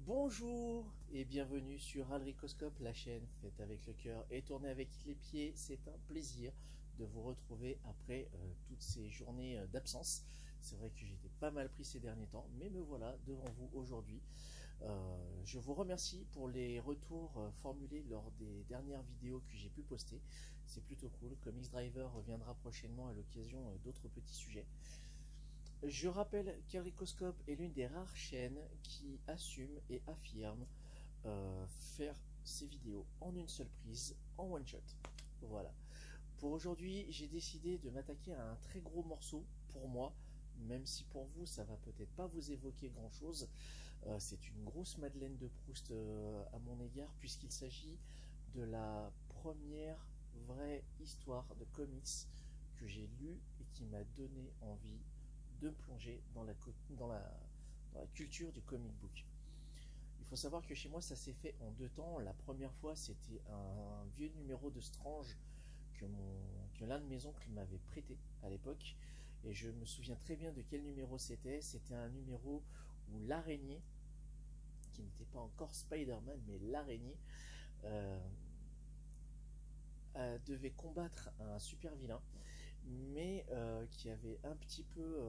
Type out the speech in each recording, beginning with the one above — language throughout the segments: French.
Bonjour et bienvenue sur Alricoscope, la chaîne faite avec le cœur et tournée avec les pieds. C'est un plaisir de vous retrouver après toutes ces journées d'absence. C'est vrai que j'étais pas mal pris ces derniers temps, mais me voilà devant vous aujourd'hui. Je vous remercie pour les retours formulés lors des dernières vidéos que j'ai pu poster. C'est plutôt cool. Comics Driver reviendra prochainement à l'occasion d'autres petits sujets. Je rappelle qu'Alricoscope est l'une des rares chaînes qui assume et affirme faire ses vidéos en une seule prise, en one shot. Voilà. Pour aujourd'hui, j'ai décidé de m'attaquer à un très gros morceau pour moi, même si pour vous ça va peut-être pas vous évoquer grand chose. C'est une grosse Madeleine de Proust à mon égard, puisqu'il s'agit de la première vraie histoire de comics que j'ai lue et qui m'a donné envie de plonger dans la culture du comic book. Il faut savoir que chez moi ça s'est fait en deux temps. La première fois c'était un vieux numéro de Strange que l'un de mes oncles m'avait prêté à l'époque, et je me souviens très bien de quel numéro c'était. C'était un numéro où l'araignée, qui n'était pas encore Spider-Man mais l'araignée, euh, devait combattre un super vilain, mais qui avait un petit peu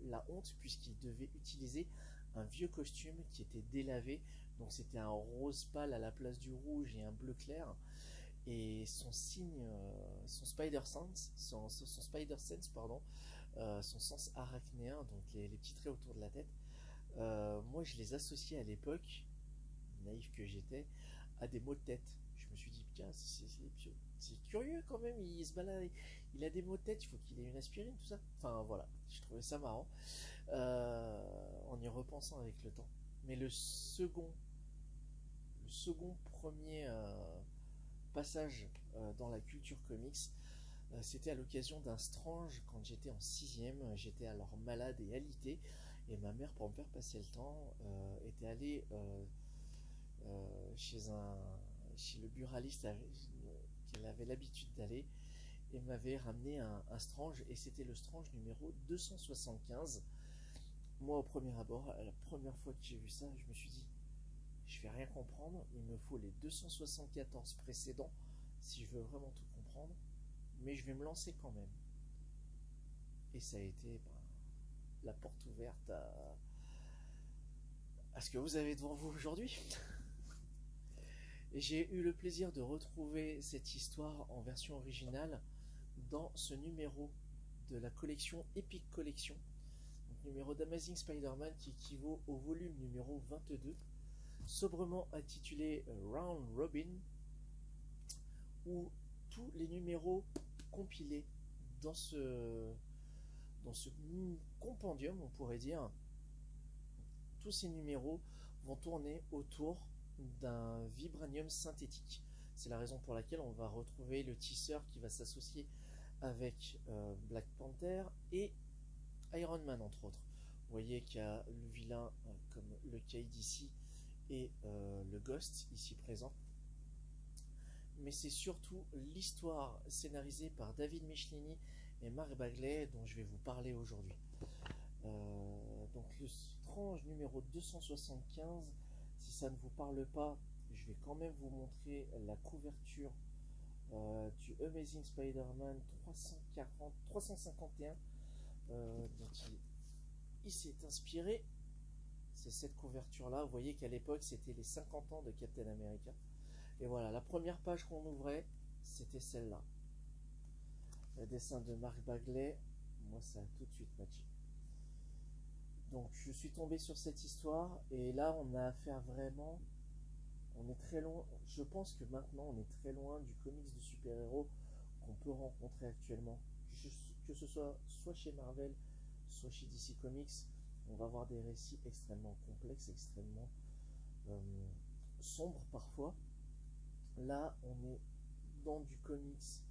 la honte, puisqu'il devait utiliser un vieux costume qui était délavé. Donc c'était un rose pâle à la place du rouge et un bleu clair. Et son signe, son Spider Sense, pardon, son sens arachnéen, donc les petits traits autour de la tête, moi je les associais à l'époque, naïf que j'étais, à des maux de tête. Je me suis dit, tiens, c'est curieux quand même, il se balade, il a des maux de tête, il faut qu'il ait une aspirine, tout ça. Enfin voilà, je trouvais ça marrant, en y repensant avec le temps. Mais le second premier passage dans la culture comics, c'était à l'occasion d'un Strange quand j'étais en sixième. J'étais alors malade et alité, et ma mère, pour me faire passer le temps, était allée chez le buraliste qu'elle avait l'habitude d'aller, et m'avait ramené un Strange, et c'était le Strange numéro 275. Moi, au premier abord, la première fois que j'ai vu ça, je me suis dit, je vais rien comprendre, il me faut les 274 précédents si je veux vraiment tout comprendre, mais je vais me lancer quand même. Et ça a été la porte ouverte à ce que vous avez devant vous aujourd'hui. Et j'ai eu le plaisir de retrouver cette histoire en version originale dans ce numéro de la collection Epic Collection, donc numéro d'Amazing Spider-Man qui équivaut au volume numéro 22, sobrement intitulé Round Robin, où tous les numéros compilés dans ce compendium, on pourrait dire, tous ces numéros vont tourner autour d'un vibranium synthétique. C'est la raison pour laquelle on va retrouver le tisseur qui va s'associer avec Black Panther et Iron Man, entre autres. Vous voyez qu'il y a le vilain comme le Cade ici et le Ghost ici présent. Mais c'est surtout l'histoire scénarisée par David Michelini et Mark Bagley dont je vais vous parler aujourd'hui. Donc le Strange numéro 275, si ça ne vous parle pas, je vais quand même vous montrer la couverture du Amazing Spider-Man 351 dont il s'est inspiré. C'est cette couverture là, vous voyez qu'à l'époque c'était les 50 ans de Captain America. Et voilà, la première page qu'on ouvrait, c'était celle-là. Le dessin de Mark Bagley, moi ça a tout de suite matché. Donc je suis tombé sur cette histoire, et là on a affaire vraiment, on est très loin, je pense que maintenant on est très loin du comics de super-héros qu'on peut rencontrer actuellement. Que ce soit chez Marvel, soit chez DC Comics, on va avoir des récits extrêmement complexes, extrêmement sombres parfois. Là, on est dans du comics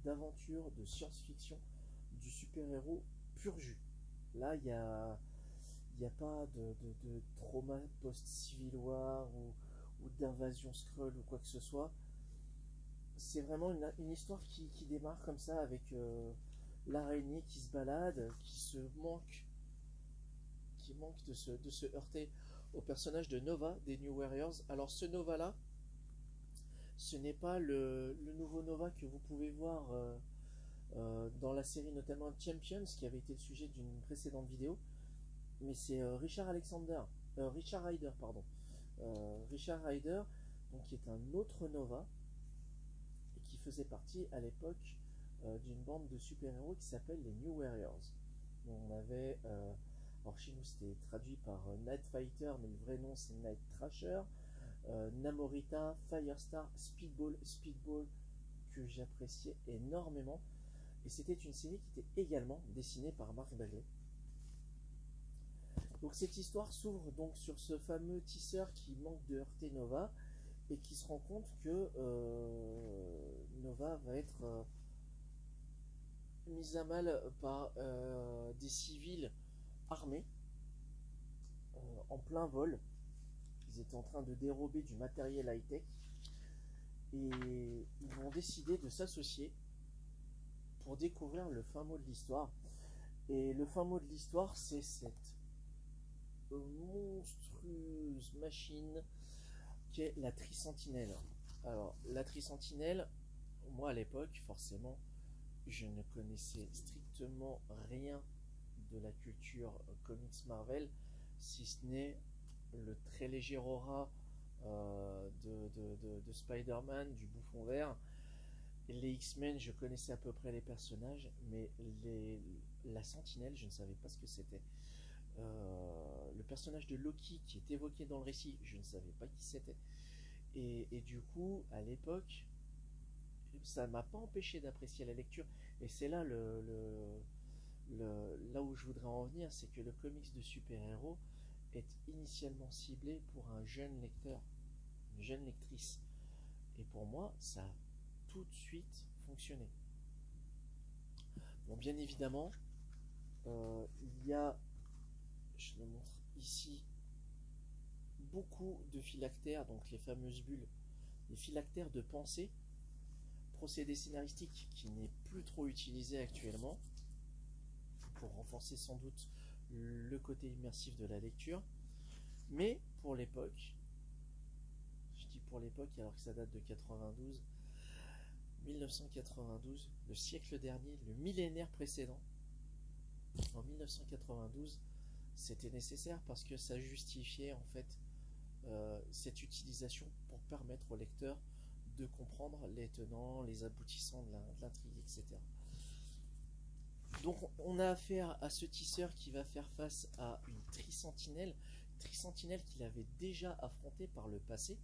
d'aventure, de science-fiction, du super-héros pur jus. Là, il n'y a pas de trauma post-Civil War ou d'invasion Skrull ou quoi que ce soit. C'est vraiment une histoire qui démarre comme ça, avec l'araignée qui se balade, qui manque de se heurter au personnage de Nova des New Warriors. Alors ce Nova-là, ce n'est pas le nouveau Nova que vous pouvez voir dans la série notamment Champions, qui avait été le sujet d'une précédente vidéo, mais c'est Richard Rider, pardon. Richard Rider, donc, qui est un autre Nova, et qui faisait partie à l'époque d'une bande de super-héros qui s'appelle les New Warriors. Donc, on avait, alors chez nous c'était traduit par Night Fighter, mais le vrai nom c'est Night Thrasher, Namorita, Firestar, Speedball que j'appréciais énormément, et c'était une série qui était également dessinée par Mark Bagley. Donc cette histoire s'ouvre donc sur ce fameux tisseur qui manque de heurter Nova et qui se rend compte que Nova va être mise à mal par des civils armés en plein vol. Ils étaient en train de dérober du matériel high-tech et ils vont décider de s'associer pour découvrir le fin mot de l'histoire. Et le fin mot de l'histoire, c'est cette monstrueuse machine qui est la Trisentinelle. Alors, la Trisentinelle, moi à l'époque, forcément, je ne connaissais strictement rien de la culture comics Marvel, si ce n'est le très léger aura de Spider-Man, du Bouffon Vert. Les X-Men, je connaissais à peu près les personnages, mais la Sentinelle, je ne savais pas ce que c'était. Le personnage de Loki qui est évoqué dans le récit, je ne savais pas qui c'était. Et du coup, à l'époque, ça ne m'a pas empêché d'apprécier la lecture. Et c'est là là où je voudrais en venir, c'est que le comics de super-héros est initialement ciblé pour un jeune lecteur, une jeune lectrice. Et pour moi, ça a tout de suite fonctionné. Bon, bien évidemment, il y a, je le montre ici, beaucoup de phylactères, donc les fameuses bulles, les phylactères de pensée, procédé scénaristique qui n'est plus trop utilisé actuellement, pour renforcer sans doute le côté immersif de la lecture, mais pour l'époque, je dis pour l'époque alors que ça date de 92, 1992, le siècle dernier, le millénaire précédent, en 1992, c'était nécessaire parce que ça justifiait en fait cette utilisation pour permettre au lecteur de comprendre les tenants, les aboutissants de l'intrigue, etc. Donc on a affaire à ce tisseur qui va faire face à une Trisentinelle qu'il avait déjà affronté par le passé.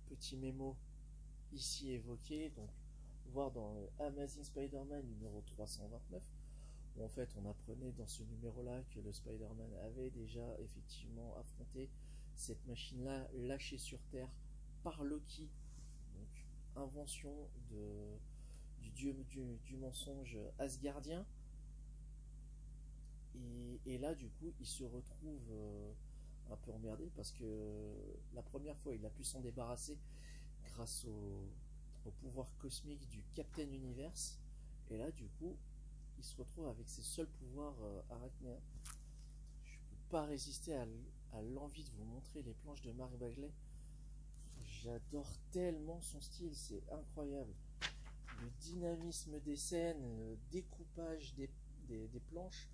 Petit mémo ici évoqué, donc voir dans Amazing Spider-Man numéro 329, où en fait on apprenait dans ce numéro-là que le Spider-Man avait déjà effectivement affronté cette machine-là lâchée sur Terre par Loki, donc invention du dieu du mensonge asgardien. Et là du coup il se retrouve un peu emmerdé parce que la première fois il a pu s'en débarrasser grâce au pouvoir cosmique du Captain Universe, et là du coup il se retrouve avec ses seuls pouvoirs arachnéens. Je ne peux pas résister à l'envie de vous montrer les planches de Mark Bagley. J'adore tellement son style, c'est incroyable. Le dynamisme des scènes, le découpage des planches,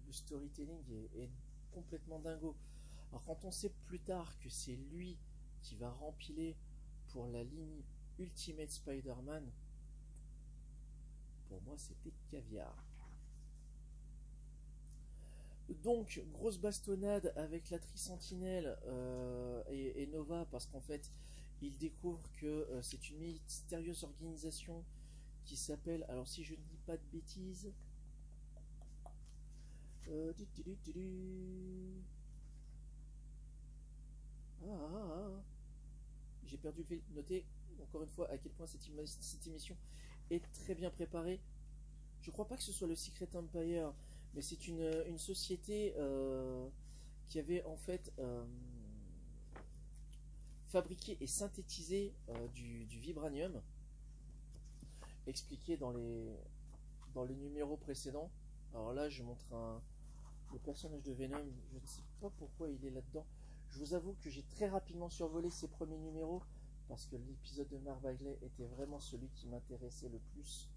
le storytelling est complètement dingo. Alors quand on sait plus tard que c'est lui qui va rempiler pour la ligne Ultimate Spider-Man, pour moi c'était caviar. Donc grosse bastonnade avec la Trisentinelle et Nova, parce qu'en fait il découvre que c'est une mystérieuse organisation qui s'appelle, alors si je ne dis pas de bêtises, j'ai perdu le noter encore une fois à quel point cette émission est très bien préparée. Je crois pas que ce soit le Secret Empire, mais c'est une société qui avait en fait fabriqué et synthétisé du vibranium, expliqué dans les numéros précédents. Alors là je montre Le personnage de Venom, je ne sais pas pourquoi il est là-dedans. Je vous avoue que j'ai très rapidement survolé ces premiers numéros parce que l'épisode de Mark Bagley était vraiment celui qui m'intéressait le plus.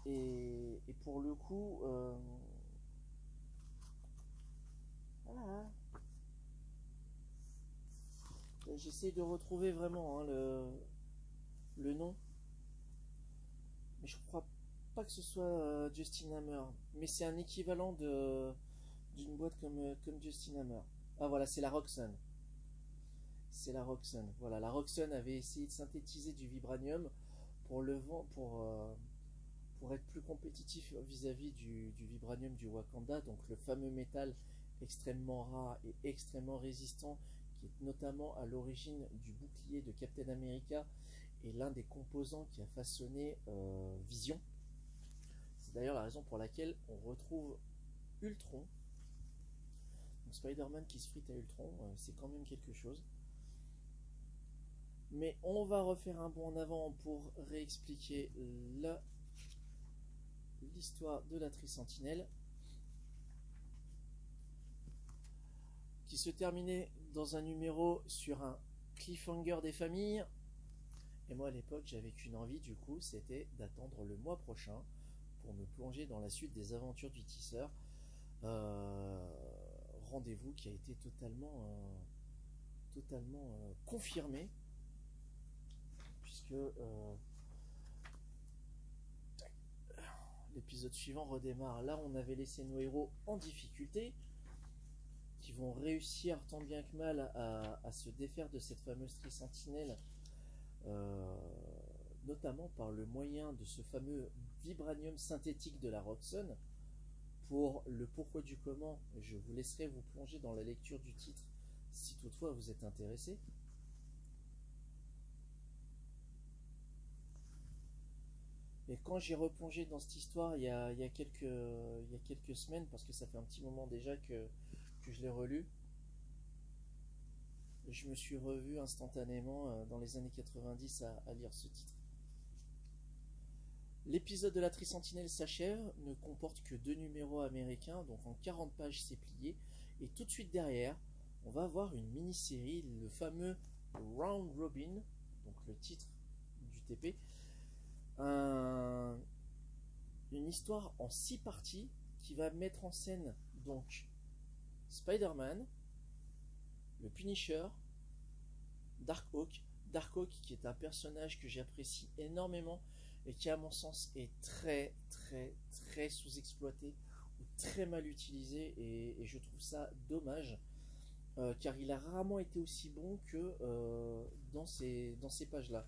Et pour le coup, voilà. J'essaie de retrouver vraiment hein, le nom, mais je crois pas que ce soit Justin Hammer, mais c'est un équivalent d'une boîte comme Justin Hammer. Ah voilà, c'est la Roxxon. C'est la Roxxon. Voilà, la Roxxon avait essayé de synthétiser du vibranium pour le vent, pour être plus compétitif vis-à-vis du vibranium du Wakanda, donc le fameux métal extrêmement rare et extrêmement résistant, qui est notamment à l'origine du bouclier de Captain America et l'un des composants qui a façonné Vision. C'est d'ailleurs la raison pour laquelle on retrouve Ultron. Donc Spider-Man qui se frite à Ultron, c'est quand même quelque chose. Mais on va refaire un bond en avant pour réexpliquer l'histoire de la Tri-Sentinelle, qui se terminait dans un numéro sur un cliffhanger des familles. Et moi à l'époque j'avais qu'une envie, du coup c'était d'attendre le mois prochain pour me plonger dans la suite des aventures du tisseur. Rendez-vous qui a été totalement confirmé, puisque l'épisode suivant redémarre. Là on avait laissé nos héros en difficulté, qui vont réussir tant bien que mal à se défaire de cette fameuse Tri-Sentinelle, notamment par le moyen de ce fameux vibranium synthétique de la Roxxon. Pour le pourquoi du comment, je vous laisserai vous plonger dans la lecture du titre si toutefois vous êtes intéressé. Et quand j'ai replongé dans cette histoire il y a quelques semaines, parce que ça fait un petit moment déjà que je l'ai relu, je me suis revu instantanément dans les années 90 à lire ce titre. L'épisode de la Tri-Sentinelle s'achève, ne comporte que 2 numéros américains, donc en 40 pages c'est plié, et tout de suite derrière, on va avoir une mini-série, le fameux Round Robin, donc le titre du TP, une histoire en 6 parties qui va mettre en scène donc Spider-Man, le Punisher, Darkhawk qui est un personnage que j'apprécie énormément et qui à mon sens est très sous-exploité ou très mal utilisé, et je trouve ça dommage, car il a rarement été aussi bon que dans ces pages-là.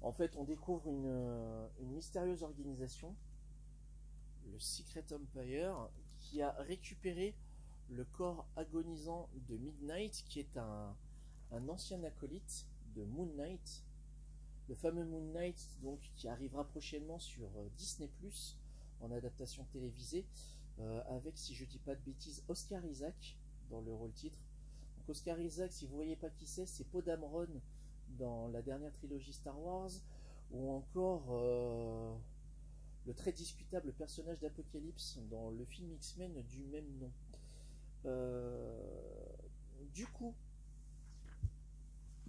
En fait, on découvre une mystérieuse organisation, le Secret Empire, qui a récupéré le corps agonisant de Midnight, qui est un ancien acolyte de Moon Knight, le fameux Moon Knight donc, qui arrivera prochainement sur Disney+, en adaptation télévisée, avec, si je dis pas de bêtises, Oscar Isaac dans le rôle titre. Donc Oscar Isaac, si vous voyez pas qui c'est Poe Dameron dans la dernière trilogie Star Wars, ou encore le très discutable personnage d'Apocalypse dans le film X-Men du même nom. Du coup,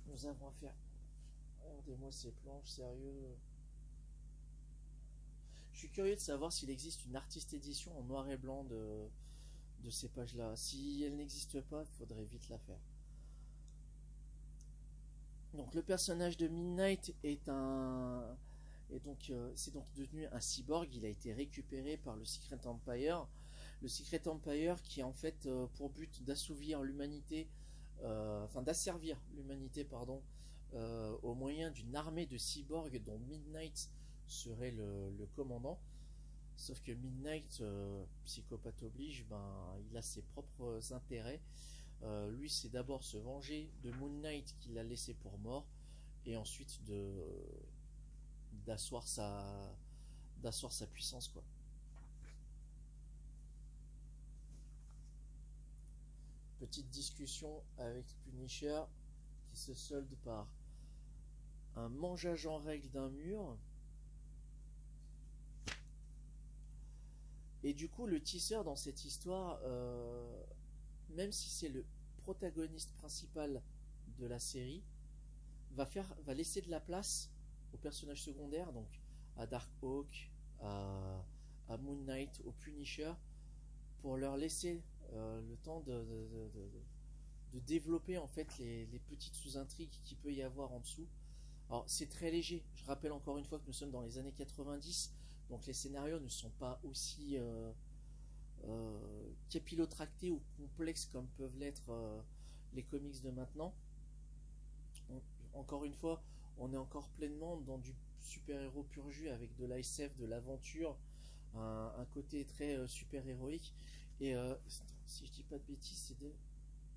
nous avons affaire. Regardez-moi ces planches, sérieux. Je suis curieux de savoir s'il existe une artiste édition en noir et blanc de ces pages-là. Si elle n'existe pas, il faudrait vite la faire. Donc le personnage de Midnight c'est donc devenu un cyborg. Il a été récupéré par le Secret Empire. Le Secret Empire qui a en fait pour but d'assouvir l'humanité, d'asservir l'humanité, pardon, au moyen d'une armée de cyborgs dont Midnight serait le commandant. Sauf que Midnight, psychopathe oblige, il a ses propres intérêts. Lui, c'est d'abord se venger de Moon Knight qui l'a laissé pour mort, et ensuite d'asseoir sa puissance, quoi. Petite discussion avec Punisher qui se solde par un mangeage en règle d'un mur. Et du coup, le tisseur dans cette histoire, même si c'est le protagoniste principal de la série, va laisser de la place aux personnages secondaires, donc à Darkhawk, à Moon Knight, au Punisher, pour leur laisser le temps de développer en fait les petites sous-intrigues qu'il peut y avoir en dessous. Alors c'est très léger, je rappelle encore une fois que nous sommes dans les années 90, donc les scénarios ne sont pas aussi capillotractés ou complexes comme peuvent l'être les comics de maintenant. Encore une fois, on est encore pleinement dans du super-héros pur jus avec de l'ISF, de l'aventure, un côté très super-héroïque. Et si je dis pas de bêtises,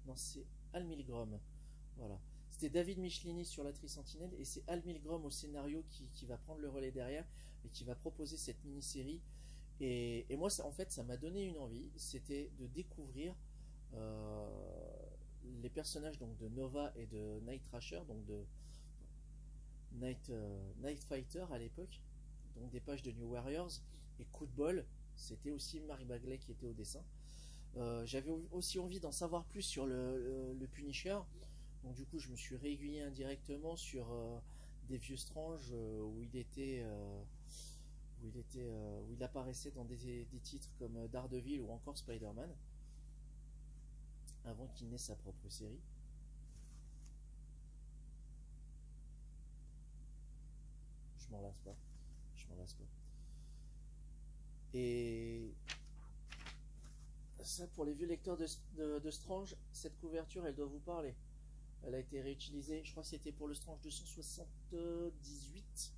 non, c'est Al Milgrom. Voilà. C'était David Michelini sur la Tri-Sentinelle et c'est Al Milgrom au scénario qui va prendre le relais derrière et qui va proposer cette mini-série. Et moi, en fait, ça m'a donné une envie, c'était de découvrir les personnages donc de Nova et de Night Thrasher, donc de Night Fighter à l'époque, donc des pages de New Warriors, et Coup de bol, c'était aussi Mark Bagley qui était au dessin. J'avais aussi envie d'en savoir plus sur le Punisher, donc du coup je me suis réaiguillé indirectement sur des vieux Strange où il apparaissait dans des titres comme Daredevil ou encore Spider-Man, avant qu'il n'ait sa propre série. Je m'en lasse pas. Je m'en lasse pas. Et ça, pour les vieux lecteurs de Strange, cette couverture, elle doit vous parler. Elle a été réutilisée, je crois que c'était pour le Strange 278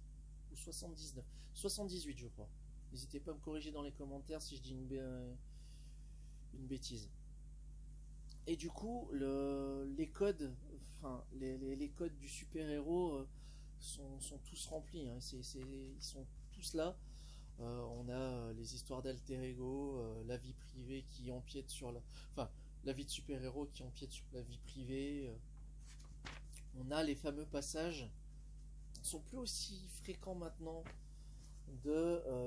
ou 79. 78, je crois. N'hésitez pas à me corriger dans les commentaires si je dis une bêtise. Et du coup, les codes, enfin, les codes du super-héros sont tous remplis. Hein. Ils sont tous là. On a les histoires d'alter ego, la vie privée qui empiète sur la... Enfin, la vie de super-héros qui empiète sur la vie privée. On a les fameux passages qui sont plus aussi fréquents maintenant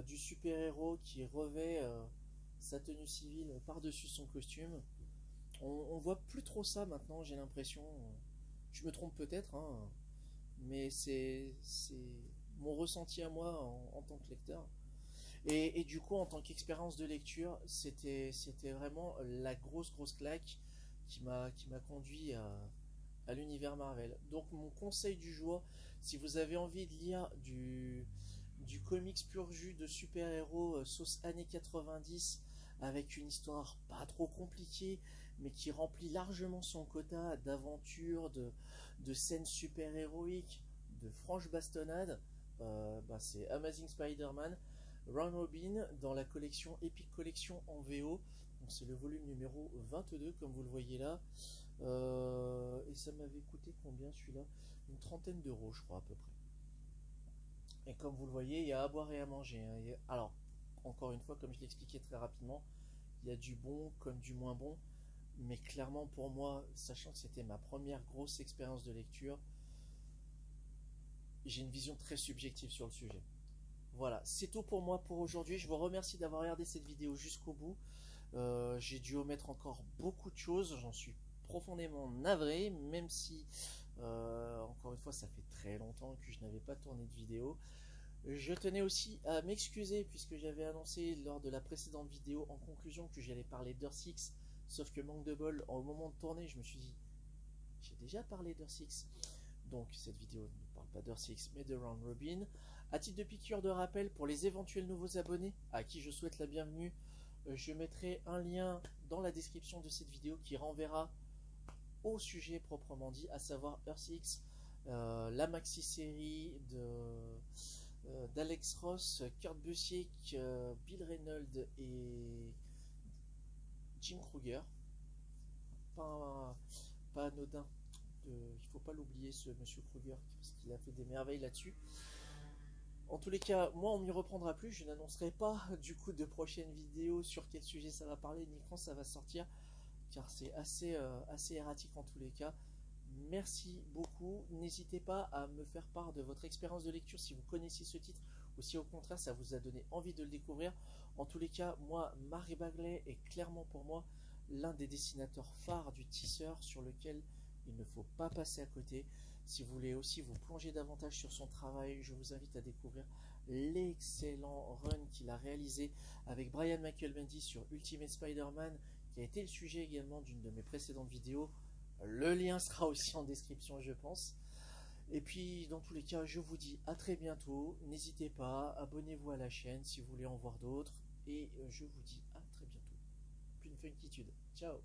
du super-héros qui revêt sa tenue civile par-dessus son costume. On voit plus trop ça maintenant, j'ai l'impression. Je me trompe peut-être, hein, mais c'est mon ressenti à moi en tant que lecteur. Et du coup, en tant qu'expérience de lecture, c'était vraiment la grosse claque qui m'a conduit à l'univers Marvel. Donc mon conseil du jour, si vous avez envie de lire du comics pur jus de super-héros sauce années 90 avec une histoire pas trop compliquée mais qui remplit largement son quota d'aventures, de scènes super-héroïques, de franches bastonnades, c'est Amazing Spider-Man Round Robin dans la collection Epic Collection en VO. C'est le volume numéro 22 comme vous le voyez là. Et ça m'avait coûté combien celui-là? Une trentaine d'euros je crois à peu près. Et comme vous le voyez, il y a à boire et à manger. Hein. Alors, encore une fois, comme je l'expliquais très rapidement, il y a du bon comme du moins bon. Mais clairement pour moi, sachant que c'était ma première grosse expérience de lecture, j'ai une vision très subjective sur le sujet. Voilà, c'est tout pour moi pour aujourd'hui. Je vous remercie d'avoir regardé cette vidéo jusqu'au bout. J'ai dû omettre encore beaucoup de choses. J'en suis profondément navré, même si, encore une fois, ça fait très longtemps que je n'avais pas tourné de vidéo. Je tenais aussi à m'excuser puisque j'avais annoncé lors de la précédente vidéo en conclusion que j'allais parler d'Earth 6. Sauf que manque de bol, au moment de tourner, je me suis dit, j'ai déjà parlé d'Earth 6. Donc cette vidéo ne parle pas d'Earth 6 mais de Round Robin. À titre de piqûre de rappel pour les éventuels nouveaux abonnés à qui je souhaite la bienvenue, je mettrai un lien dans la description de cette vidéo qui renverra au sujet proprement dit, à savoir Earth X, la maxi-série d'Alex Ross, Kurt Busiek, Bill Reynolds et Jim Kruger. Pas anodin. Il ne faut pas l'oublier ce monsieur Kruger parce qu'il a fait des merveilles là-dessus. En tous les cas, moi on m'y reprendra plus, je n'annoncerai pas du coup de prochaines vidéos sur quel sujet ça va parler ni quand ça va sortir, car c'est assez erratique en tous les cas. Merci beaucoup, n'hésitez pas à me faire part de votre expérience de lecture si vous connaissiez ce titre ou si au contraire ça vous a donné envie de le découvrir. En tous les cas, moi, Marc Bagley est clairement pour moi l'un des dessinateurs phares du tisseur sur lequel il ne faut pas passer à côté. Si vous voulez aussi vous plonger davantage sur son travail, je vous invite à découvrir l'excellent run qu'il a réalisé avec Brian Michael Bendis sur Ultimate Spider-Man, qui a été le sujet également d'une de mes précédentes vidéos. Le lien sera aussi en description, je pense. Et puis, dans tous les cas, je vous dis à très bientôt. N'hésitez pas, abonnez-vous à la chaîne si vous voulez en voir d'autres. Et je vous dis à très bientôt. Puis une funkytude. Ciao!